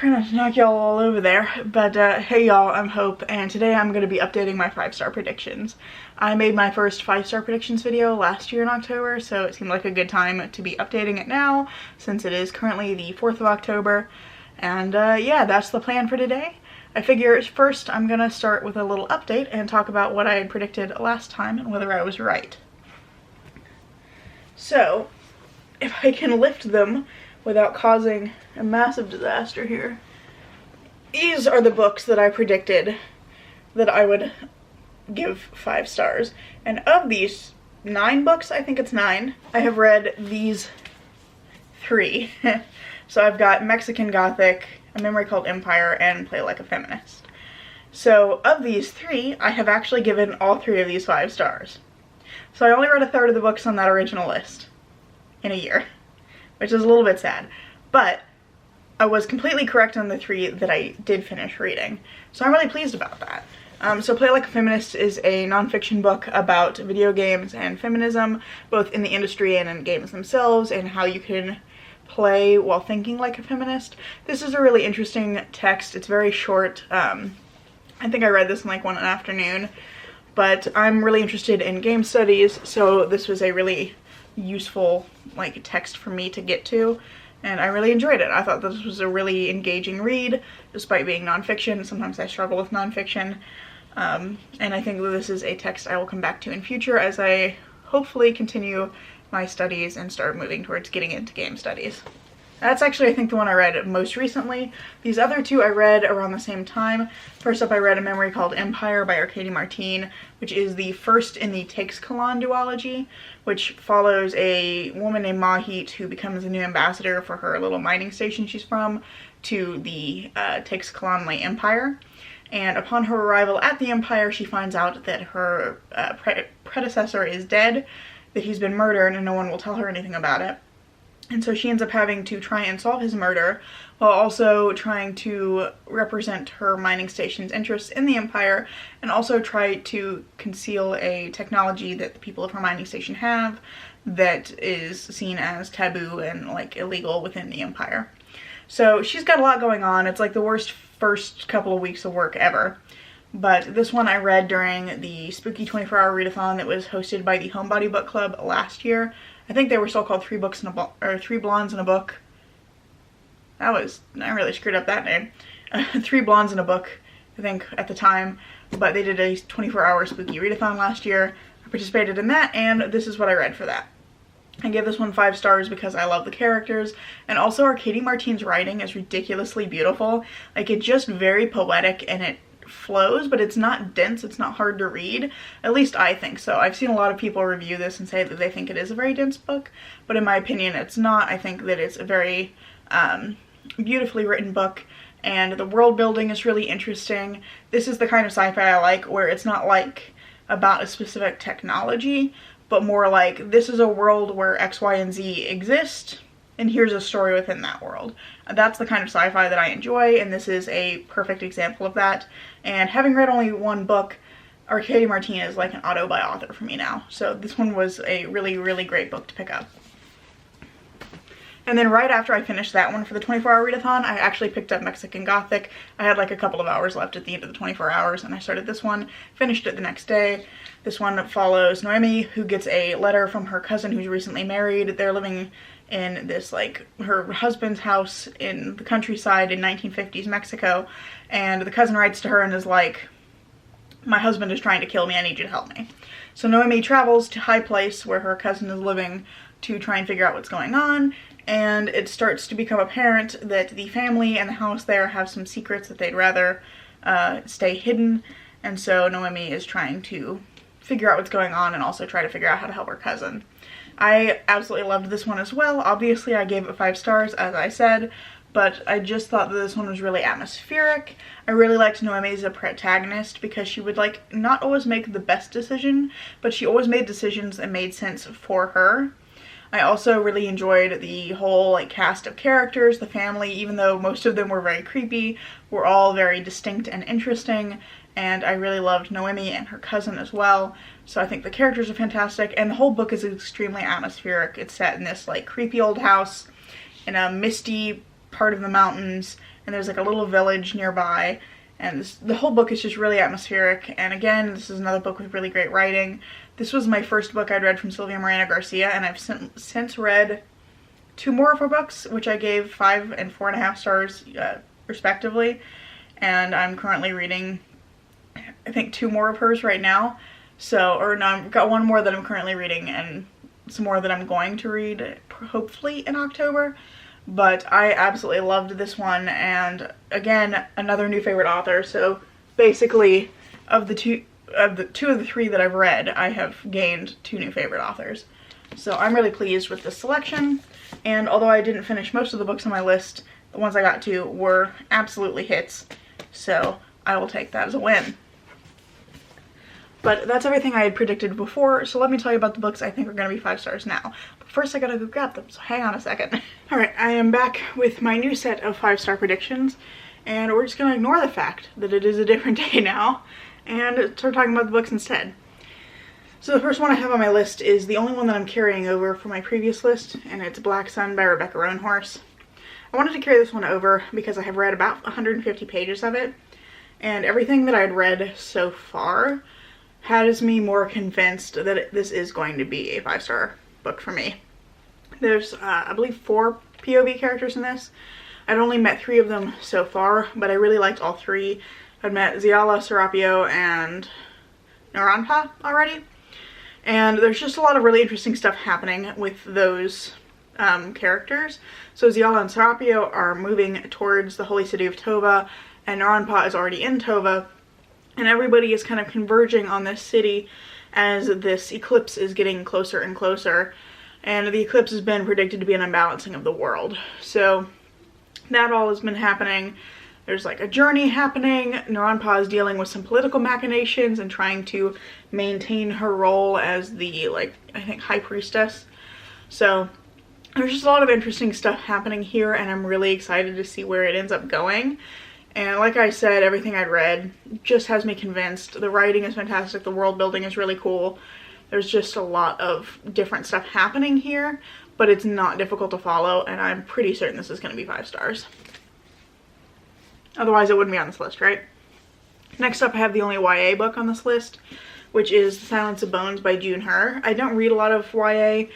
kind of knock y'all all over there, but hey y'all, I'm Hope, and today I'm going to be updating my 5-star predictions. I made my first 5-star predictions video last year in October, so it seemed like a good time to be updating it now, since it is currently the 4th of October, and yeah, that's the plan for today. I figure first I'm going to start with a little update and talk about what I had predicted last time and whether I was right. So, if I can lift them without causing a massive disaster here, these are the books that I predicted that I would give 5 stars. And of these 9 books, I think it's 9, I have read these 3. So I've got Mexican Gothic, A Memory Called Empire, and Play Like a Feminist. So of these 3, I have actually given all 3 of these 5 stars. So I only read a third of the books on that original list in a year, which is a little bit sad. But I was completely correct on the 3 that I did finish reading. So I'm really pleased about that. So Play Like a Feminist is a nonfiction book about video games and feminism, both in the industry and in games themselves, and how you can play while thinking like a feminist. This is a really interesting text. It's very short. I think I read this in like one afternoon, but I'm really interested in game studies, so this was a really useful like text for me to get to, and I really enjoyed it. I thought this was a really engaging read, despite being nonfiction. Sometimes I struggle with nonfiction, and I think that this is a text I will come back to in future as I hopefully continue my studies and start moving towards getting into game studies. That's actually, I think, the one I read most recently. These other 2 I read around the same time. First up, I read A Memory Called Empire by Katie Martine, which is the first in the Teixcalan duology, which follows a woman named Mahit who becomes a new ambassador for her little mining station she's from to the Teixcalan Empire. And upon her arrival at the Empire, she finds out that her predecessor is dead, that he's been murdered, and no one will tell her anything about it. And so she ends up having to try and solve his murder while also trying to represent her mining station's interests in the Empire, and also try to conceal a technology that the people of her mining station have that is seen as taboo and like illegal within the Empire. So she's got a lot going on. It's like the worst first couple of weeks of work ever. But this one I read during the spooky 24-hour readathon that was hosted by the Homebody Book Club last year. I think they were still called 3 Blondes in a Book. I really screwed up that name. 3 Blondes in a Book, I think, at the time. But they did a 24-hour spooky readathon last year. I participated in that, and this is what I read for that. I gave this one 5 stars because I love the characters, and also Katie Martine's writing is ridiculously beautiful. Like, it's just very poetic, and it flows, but it's not dense, it's not hard to read. At least I think so. I've seen a lot of people review this and say that they think it is a very dense book, but in my opinion it's not. I think that it's a very beautifully written book, and the world building is really interesting. This is the kind of sci-fi I like, where it's not like about a specific technology, but more like this is a world where X, Y, and Z exist, and here's a story within that world. That's the kind of sci-fi that I enjoy, and this is a perfect example of that. And having read only 1 book, Katie Martine is like an auto-buy author for me now. So this one was a really, really great book to pick up. And then right after I finished that one for the 24-hour readathon, I actually picked up Mexican Gothic. I had like a couple of hours left at the end of the 24 hours, and I started this one, finished it the next day. This one follows Noemi, who gets a letter from her cousin who's recently married. They're living in this, like, her husband's house in the countryside in 1950s Mexico, and the cousin writes to her and is like, "My husband is trying to kill me, I need you to help me." So Noemi travels to High Place, where her cousin is living, to try and figure out what's going on, and it starts to become apparent that the family and the house there have some secrets that they'd rather stay hidden, and so Noemi is trying to figure out what's going on and also try to figure out how to help her cousin. I absolutely loved this one as well. Obviously I gave it 5 stars, as I said, but I just thought that this one was really atmospheric. I really liked Noemi as a protagonist because she would like not always make the best decision, but she always made decisions that made sense for her. I also really enjoyed the whole like cast of characters. The family, even though most of them were very creepy, were all very distinct and interesting, and I really loved Noemi and her cousin as well. So I think the characters are fantastic, and the whole book is extremely atmospheric. It's set in this like creepy old house in a misty part of the mountains, and there's like a little village nearby, and the whole book is just really atmospheric. And again, this is another book with really great writing. This was my first book I'd read from Sylvia Moreno Garcia, and I've since read 2 more of her books, which I gave 5 and 4.5 stars respectively, and I'm currently reading I think 2 more of hers right now. So, or no, I've got 1 more that I'm currently reading and some more that I'm going to read hopefully in October. But I absolutely loved this one, and again, another new favorite author. So basically, of the two of the 3 that I've read, I have gained 2 new favorite authors. So I'm really pleased with this selection, and although I didn't finish most of the books on my list, the ones I got to were absolutely hits. So I will take that as a win. But that's everything I had predicted before, so let me tell you about the books I think are going to be 5 stars now. But first I gotta go grab them, so hang on a second. Alright, I am back with my new set of 5-star predictions, and we're just going to ignore the fact that it is a different day now, and start talking about the books instead. So the first one I have on my list is the only one that I'm carrying over from my previous list, and it's Black Sun by Rebecca Roanhorse. I wanted to carry this one over because I have read about 150 pages of it, and everything that I had read so far has me more convinced that this is going to be a 5-star book for me. There's, I believe, 4 POV characters in this. I'd only met 3 of them so far, but I really liked all 3. I'd met Ziala, Serapio, and Naranpa already. And there's just a lot of really interesting stuff happening with those characters. So Ziala and Serapio are moving towards the holy city of Tova, and Naranpa is already in Tova. And everybody is kind of converging on this city as this eclipse is getting closer and closer. And the eclipse has been predicted to be an unbalancing of the world. So that all has been happening. There's like a journey happening. Naranpa is dealing with some political machinations and trying to maintain her role as the, like, I think, high priestess. So there's just a lot of interesting stuff happening here, and I'm really excited to see where it ends up going. And like I said, everything I'd read just has me convinced. The writing is fantastic, the world building is really cool. There's just a lot of different stuff happening here, but it's not difficult to follow, and I'm pretty certain this is going to be 5 stars. Otherwise it wouldn't be on this list, right? Next up I have the only YA book on this list, which is The Silence of Bones by June Her. I don't read a lot of YA,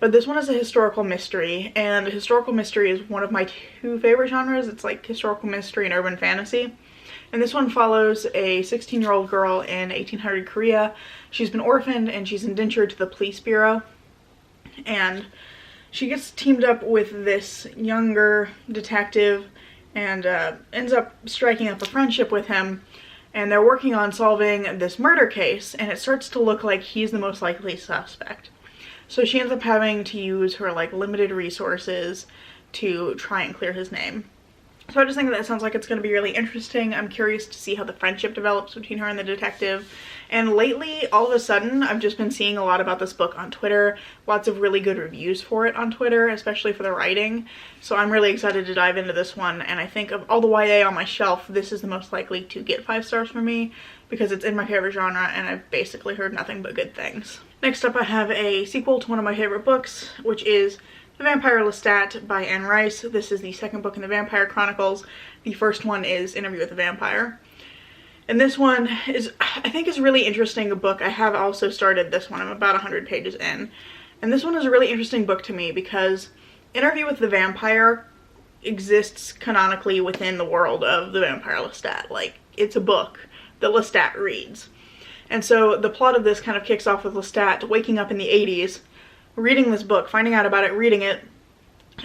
but this one is a historical mystery, and historical mystery is one of my 2 favorite genres. It's like historical mystery and urban fantasy. And this one follows a 16-year-old girl in 1800 Korea. She's been orphaned and she's indentured to the police bureau. And she gets teamed up with this younger detective and ends up striking up a friendship with him. And they're working on solving this murder case, and it starts to look like he's the most likely suspect. So she ends up having to use her, like, limited resources to try and clear his name. So I just think that sounds like it's going to be really interesting. I'm curious to see how the friendship develops between her and the detective. And lately, all of a sudden, I've just been seeing a lot about this book on Twitter. Lots of really good reviews for it on Twitter, especially for the writing. So I'm really excited to dive into this one. And I think of all the YA on my shelf, this is the most likely to get 5 stars for me, because it's in my favorite genre and I've basically heard nothing but good things. Next up I have a sequel to one of my favorite books, which is The Vampire Lestat by Anne Rice. This is the 2nd book in the Vampire Chronicles. The first one is Interview with the Vampire. And this one is, I think, is a really interesting book. I have also started this one. I'm about 100 pages in. And this one is a really interesting book to me because Interview with the Vampire exists canonically within the world of the Vampire Lestat. Like, it's a book that Lestat reads. And so the plot of this kind of kicks off with Lestat waking up in the 80s, reading this book, finding out about it, reading it,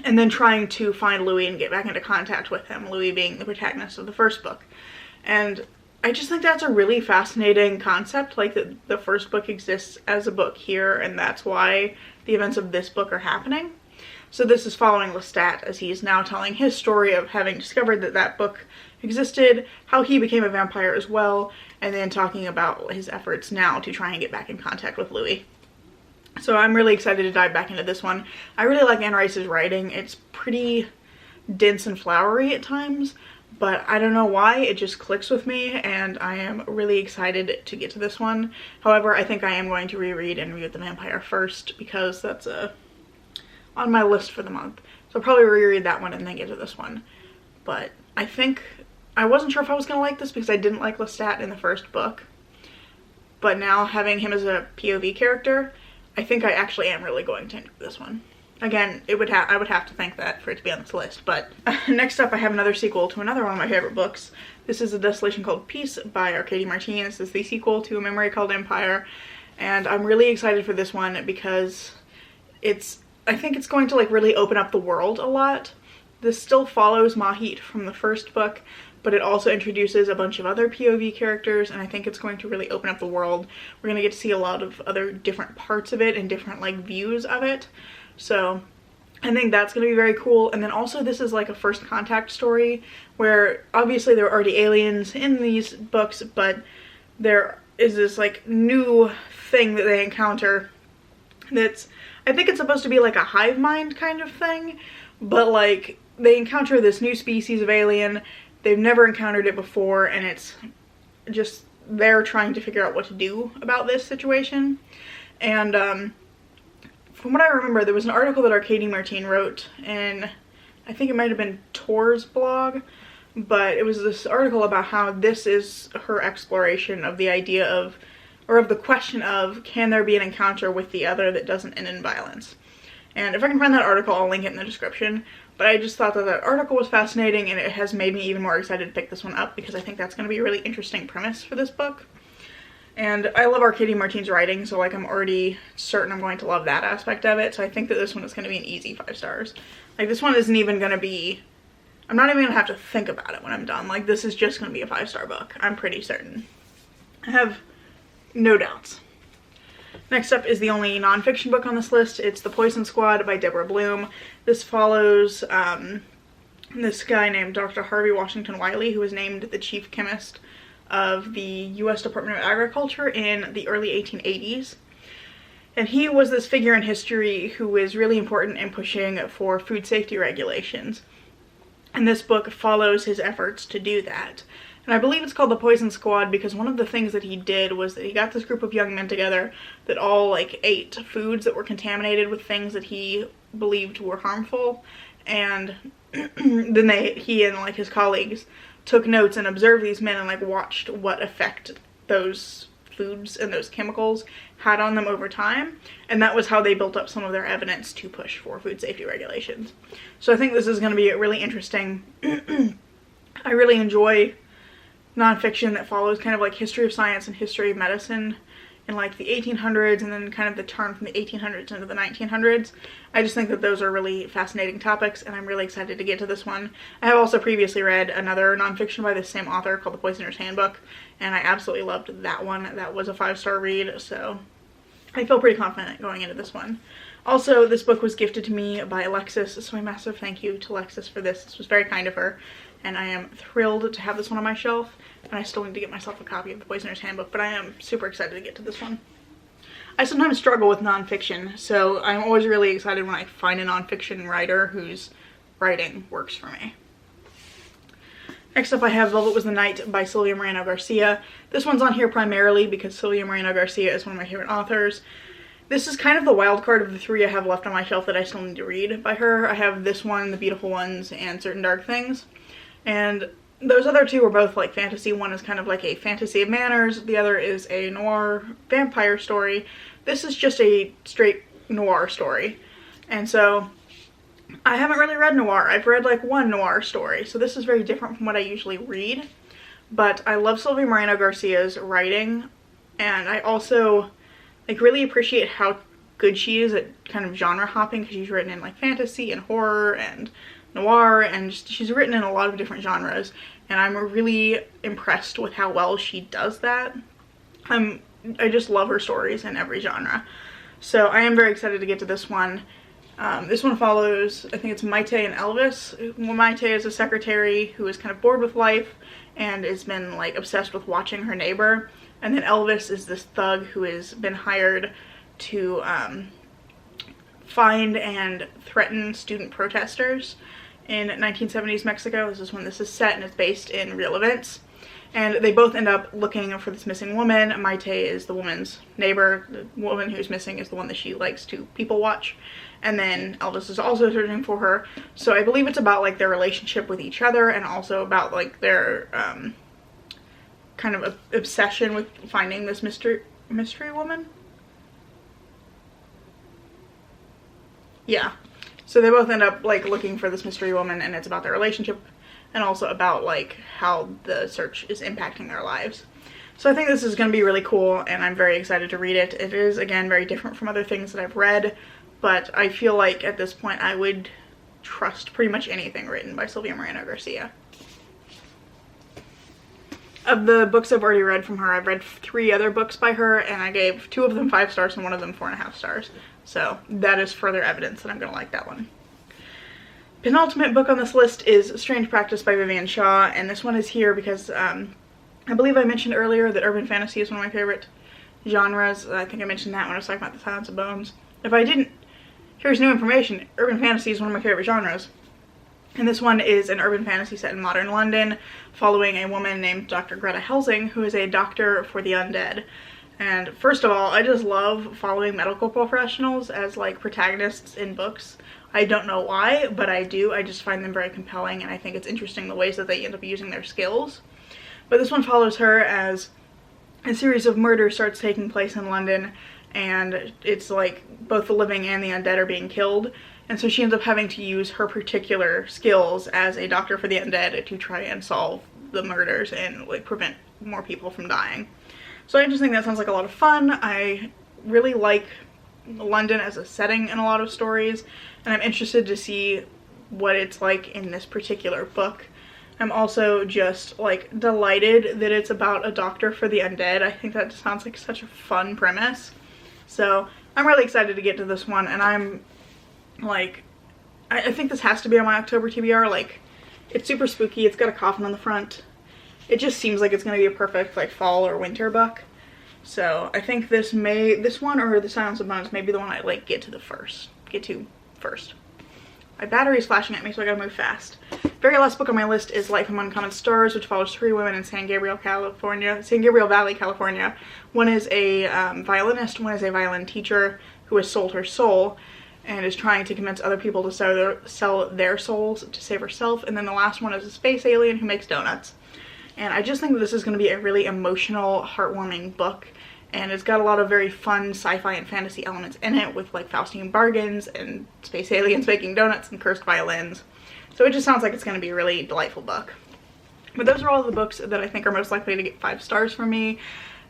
and then trying to find Louis and get back into contact with him, Louis being the protagonist of the first book. And I just think that's a really fascinating concept, like that the first book exists as a book here, and that's why the events of this book are happening. So this is following Lestat as he's now telling his story of having discovered that that book existed, how he became a vampire as well, and then talking about his efforts now to try and get back in contact with Louis. So I'm really excited to dive back into this one. I really like Anne Rice's writing. It's pretty dense and flowery at times, but I don't know why, it just clicks with me, and I am really excited to get to this one. However, I think I am going to reread Interview with the Vampire first, because that's on my list for the month. So I'll probably reread that one and then get to this one. But I think, I wasn't sure if I was going to like this because I didn't like Lestat in the first book. But now having him as a POV character, I think I actually am really going to enjoy this one. Again, I would have to think that for it to be on this list. But next up, I have another sequel to another one of my favorite books. This is A Desolation Called Peace by Arkady Martine. This is the sequel to A Memory Called Empire. And I'm really excited for this one because I think it's going to like really open up the world a lot. This still follows Mahit from the first book, but it also introduces a bunch of other POV characters, and I think it's going to really open up the world. We're going to get to see a lot of other different parts of it and different like views of it. So I think that's going to be very cool. And then also this is like a first contact story where obviously there are already aliens in these books, but there is this like new thing that they encounter that's, I think it's supposed to be like a hive mind kind of thing, but like they encounter this new species of alien. They've never encountered it before, and it's just they're trying to figure out what to do about this situation. And from what I remember, there was an article that Arkady Martine wrote in, I think it might have been Tor's blog, but it was this article about how this is her exploration of the idea of, or of the question of, can there be an encounter with the other that doesn't end in violence? And if I can find that article, I'll link it in the description. But I just thought that that article was fascinating, and it has made me even more excited to pick this one up because I think that's going to be a really interesting premise for this book. And I love Arkady Martine's writing, so like I'm already certain I'm going to love that aspect of it. So I think that this one is going to be an easy 5 stars. Like this one isn't even going to be, I'm not even going to have to think about it when I'm done. Like this is just going to be a 5-star book. I'm pretty certain. I have no doubts. Next up is the only nonfiction book on this list. It's The Poison Squad by Deborah Bloom. This follows this guy named Dr. Harvey Washington Wiley, who was named the chief chemist of the U.S. Department of Agriculture in the early 1880s. And he was this figure in history who was really important in pushing for food safety regulations. And this book follows his efforts to do that. And I believe it's called The Poison Squad because one of the things that he did was that he got this group of young men together that all like ate foods that were contaminated with things that he believed were harmful. And then he and like his colleagues took notes and observed these men and like watched what effect those foods and those chemicals had on them over time. And that was how they built up some of their evidence to push for food safety regulations. So I think this is going to be a really interesting, I really enjoy nonfiction that follows kind of like history of science and history of medicine in like the 1800s and then kind of the turn from the 1800s into the 1900s. I just think that those are really fascinating topics, and I'm really excited to get to this one. I have also previously read another nonfiction by the same author called The Poisoner's Handbook, and I absolutely loved that one. That was a 5-star read, so I feel pretty confident going into this one. Also, this book was gifted to me by Alexis, so a massive thank you to Alexis for this. This was very kind of her, and I am thrilled to have this one on my shelf, and I still need to get myself a copy of The Poisoner's Handbook, but I am super excited to get to this one. I sometimes struggle with nonfiction, so I'm always really excited when I find a nonfiction writer whose writing works for me. Next up I have Velvet Was the Night by Silvia Moreno Garcia. This one's on here primarily because Silvia Moreno Garcia is one of my favorite authors. This is kind of the wild card of the 3 I have left on my shelf that I still need to read by her. I have this one, The Beautiful Ones, and Certain Dark Things. And those other 2 are both like fantasy. One is kind of like a fantasy of manners. The other is a noir vampire story. This is just a straight noir story. And so I haven't really read noir. I've read like one noir story. So this is very different from what I usually read. But I love Silvia Moreno Garcia's writing. And I also like really appreciate how good she is at kind of genre hopping, because she's written in like fantasy and horror and noir, and just, she's written in a lot of different genres, and I'm really impressed with how well she does that. I just love her stories in every genre. So I am very excited to get to this one. This one follows, I think it's Maite and Elvis. Maite is a secretary who is kind of bored with life and has been like obsessed with watching her neighbor. And then Elvis is this thug who has been hired to find and threaten student protesters in 1970s Mexico. This is when this is set, and it's based in real events. And they both end up looking for this missing woman. Maite is the woman's neighbor. The woman who's missing is the one that she likes to people watch. and then Aldous is also searching for her. So I believe it's about like their relationship with each other, and also about like their kind of obsession with finding this mystery woman. Yeah, so they both end up like looking for this mystery woman, and it's about their relationship and also about like how the search is impacting their lives. So I think this is going to be really cool, and I'm very excited to read it. It is, again, very different from other things that I've read, but I feel like at this point I would trust pretty much anything written by Sylvia Moreno Garcia. Of the books I've already read from her, I've read 3 other books by her, and I gave 2 of them 5 stars and 1 of them 4.5 stars. So that is further evidence that I'm going to like that one. Penultimate book on this list is Strange Practice by Vivian Shaw, and this one is here because I believe I mentioned earlier that urban fantasy is one of my favorite genres. I think I mentioned that when I was talking about The Silence of Bones. If I didn't, here's new information. Urban fantasy is one of my favorite genres. And this one is an urban fantasy set in modern London, following a woman named Dr. Greta Helsing, who is a doctor for the undead. And first of all, I just love following medical professionals as like protagonists in books. I don't know why, but I do. I just find them very compelling, and I think it's interesting the ways that they end up using their skills. But this one follows her as a series of murders starts taking place in London, and it's like both the living and the undead are being killed, and so she ends up having to use her particular skills as a doctor for the undead to try and solve the murders and like prevent more people from dying. So I just think that sounds like a lot of fun. I really like London as a setting in a lot of stories, and I'm interested to see what it's like in this particular book. I'm also just like delighted that it's about a doctor for the undead. I think that just sounds like such a fun premise. So I'm really excited to get to this one, and I'm like, I think this has to be on my October TBR. Like, it's super spooky. It's got a coffin on the front. It just seems like it's going to be a perfect like fall or winter book. So I think this one or The Silence of Bones may be the one I like get to first. My battery is flashing at me, so I gotta move fast. Very last book on my list is Life Among Common Stars, which follows 3 women in San Gabriel Valley, California. One is a violinist, one is a violin teacher who has sold her soul and is trying to convince other people to sell their souls to save herself. And then the last one is a space alien who makes donuts. And I just think that this is going to be a really emotional, heartwarming book. And it's got a lot of very fun sci-fi and fantasy elements in it, with like Faustian bargains and space aliens making donuts and cursed violins. So it just sounds like it's going to be a really delightful book. But those are all of the books that I think are most likely to get 5 stars from me.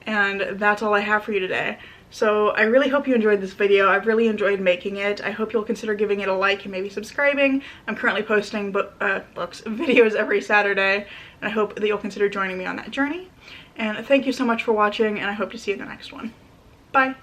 And that's all I have for you today. So I really hope you enjoyed this video. I've really enjoyed making it. I hope you'll consider giving it a like and maybe subscribing. I'm currently posting videos every Saturday, and I hope that you'll consider joining me on that journey. And thank you so much for watching, and I hope to see you in the next one. Bye!